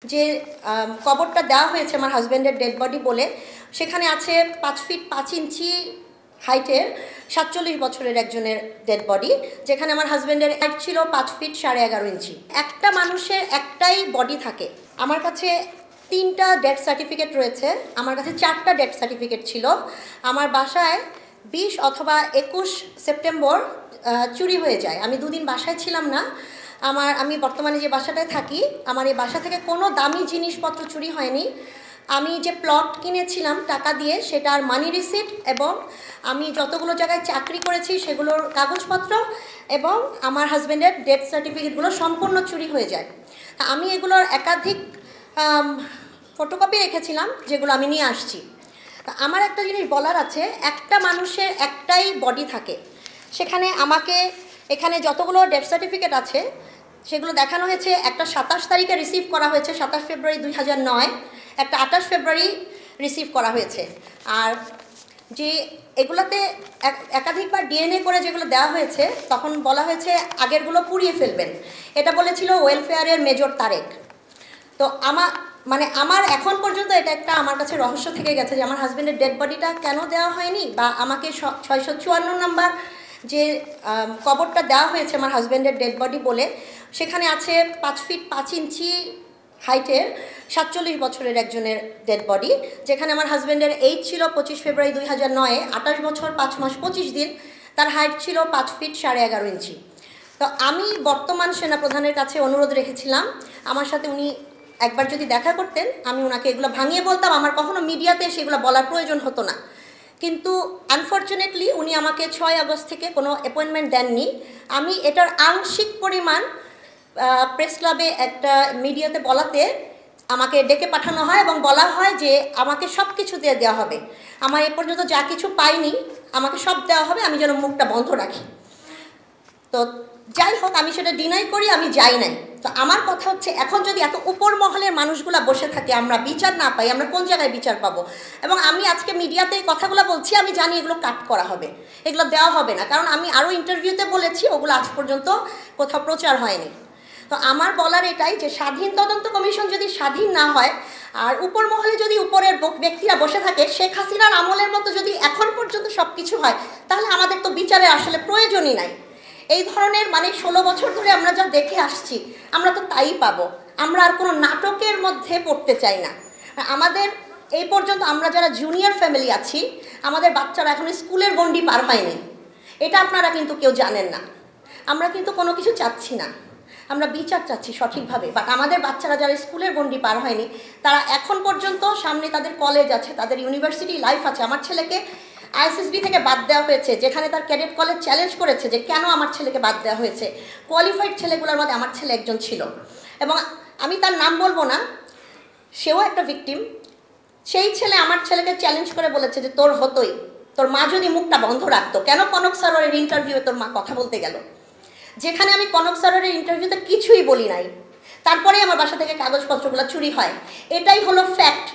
যে কবরটা দেওয়া হয়েছে আমার হাজব্যান্ডের ডেড বডি বলে, সেখানে আছে 5 ফিট 5 ইঞ্চি হাইটের 47 বছরের একজনের ডেড বডি, যেখানে আমার হাজব্যান্ডের হাইট ছিল 5 ফিট 11.5 ইঞ্চি। একটা মানুষের একটাই বডি থাকে। আমার কাছে 3টা ডেথ সার্টিফিকেট রয়েছে, আমার কাছে 4টা ডেথ সার্টিফিকেট ছিল। আমার বাসায় 20 অথবা 21 সেপ্টেম্বর চুরি হয়ে যায়। আমি 2 দিন বাসায় ছিলাম না। আমি বর্তমানে যে বাসাটায় থাকি, আমার এই বাসা থেকে কোনো দামি জিনিসপত্র চুরি হয়নি। আমি যে প্লট কিনেছিলাম টাকা দিয়ে, সেটার মানি রিসিট এবং আমি যতগুলো জায়গায় চাকরি করেছি সেগুলোর কাগজপত্র এবং আমার হাজব্যান্ডের ডেথ সার্টিফিকেটগুলো সম্পূর্ণ চুরি হয়ে যায়। আমি এগুলোর একাধিক ফটোকপি রেখেছিলাম, যেগুলো আমি নিয়ে আসছি। আমার একটা জিনিস বলার আছে, একটা মানুষের একটাই বডি থাকে। সেখানে আমাকে এখানে যতগুলো ডেথ সার্টিফিকেট আছে সেগুলো দেখানো হয়েছে। একটা 27 তারিখে রিসিভ করা হয়েছে, 27 ফেব্রুয়ারি 2009, একটা 28 ফেব্রুয়ারি রিসিভ করা হয়েছে। আর যে এগুলোতে একাধিকবার ডিএনএ করে যেগুলো দেওয়া হয়েছে, তখন বলা হয়েছে আগেরগুলো পুড়িয়ে ফেলবেন। এটা বলেছিল ওয়েলফেয়ারের মেজর তারেক। তো আমার এখন পর্যন্ত এটা একটা আমার কাছে রহস্য থেকে গেছে যে আমার হাজব্যান্ডের ডেড বডিটা কেন দেওয়া হয়নি, বা আমাকে 654 নাম্বার যে কবরটা দেওয়া হয়েছে আমার হাজব্যান্ডের ডেড বডি বলে, সেখানে আছে 5 ফিট 5 ইঞ্চি হাইটের 47 বছরের একজনের ডেড বডি, যেখানে আমার হাজব্যান্ডের এইজ ছিল 25 ফেব্রুয়ারি 2009, 28 বছর 5 মাস 25 দিন, তার হাইট ছিল 5 ফিট 11.5 ইঞ্চি। তো আমি বর্তমান সেনাপ্রধানের কাছে অনুরোধ রেখেছিলাম, আমার সাথে উনি একবার যদি দেখা করতেন, আমি ওনাকে এগুলো ভাঙিয়ে বলতাম, আমার কখনো মিডিয়াতে সেগুলো বলার প্রয়োজন হতো না। কিন্তু আনফর্চুনেটলি উনি আমাকে 6 আগস্ট থেকে কোনো অ্যাপয়েন্টমেন্ট দেননি। আমি এটার আংশিক পরিমাণ প্রেস ক্লাবে একটা মিডিয়াতে বলাতে আমাকে ডেকে পাঠানো হয় এবং বলা হয় যে আমাকে সব কিছু দিয়ে দেওয়া হবে। আমার এ পর্যন্ত যা কিছু পাইনি আমাকে সব দেওয়া হবে, আমি যেন মুখটা বন্ধ রাখি। তো যাই হোক, আমি সেটা ডিনাই করি, আমি যাই নাই। তো আমার কথা হচ্ছে, এখন যদি এত উপর মহলের মানুষগুলা বসে থাকে, আমরা বিচার না পাই, আমরা কোন জায়গায় বিচার পাবো? এবং আমি আজকে মিডিয়াতে এই কথাগুলো বলছি, আমি জানি এগুলো কাট করা হবে, এগুলো দেওয়া হবে না, কারণ আমি আরও ইন্টারভিউতে বলেছি, ওগুলো আজ পর্যন্ত কোথাও প্রচার হয়নি। তো আমার বলার এটাই যে স্বাধীন তদন্ত কমিশন যদি স্বাধীন না হয়, আর উপর মহলে যদি উপরের ব্যক্তিরা বসে থাকে, শেখ হাসিনার আমলের মতো যদি এখন পর্যন্ত সব কিছু হয়, তাহলে আমাদের তো বিচারে আসলে প্রয়োজনই নাই। এই ধরনের 16 বছর ধরে আমরা যা দেখে আসছি, আমরা তো তাই পাবো। আমরা আর কোনো নাটকের মধ্যে পড়তে চাই না। আমাদের এই পর্যন্ত আমরা যারা জুনিয়র ফ্যামিলি আছি, আমাদের বাচ্চারা এখন স্কুলের গণ্ডি পার হয়নি, এটা আপনারা কিন্তু কেউ জানেন না। আমরা কিন্তু কোনো কিছু চাচ্ছি না, আমরা বিচার চাচ্ছি সঠিকভাবে। বাট আমাদের বাচ্চারা যারা স্কুলের গণ্ডি পার হয়নি, তারা এখন পর্যন্ত, সামনে তাদের কলেজ আছে, তাদের ইউনিভার্সিটি লাইফ আছে। আমার ছেলেকে আইএসএসবি থেকে বাদ দেওয়া হয়েছে, যেখানে তার ক্যাডেট কলেজ চ্যালেঞ্জ করেছে যে কেন আমার ছেলেকে বাদ দেওয়া হয়েছে। কোয়ালিফাইড ছেলেগুলোর মধ্যে আমার ছেলে একজন ছিল, এবং আমি তার নাম বলবো না, সেও একটা ভিকটিম। সেই ছেলে আমার ছেলেকে চ্যালেঞ্জ করে বলেছে যে তোর হতোই, তোর মা যদি মুখটা বন্ধ রাখতো, কেন কনক সরোয়ারের ইন্টারভিউয়ে তোর মা কথা বলতে গেল, যেখানে আমি কনক সরোয়ারের ইন্টারভিউতে কিছুই বলি নাই। তারপরে আমার বাসা থেকে কাগজপত্রগুলো চুরি হয়। এটাই হলো ফ্যাক্ট।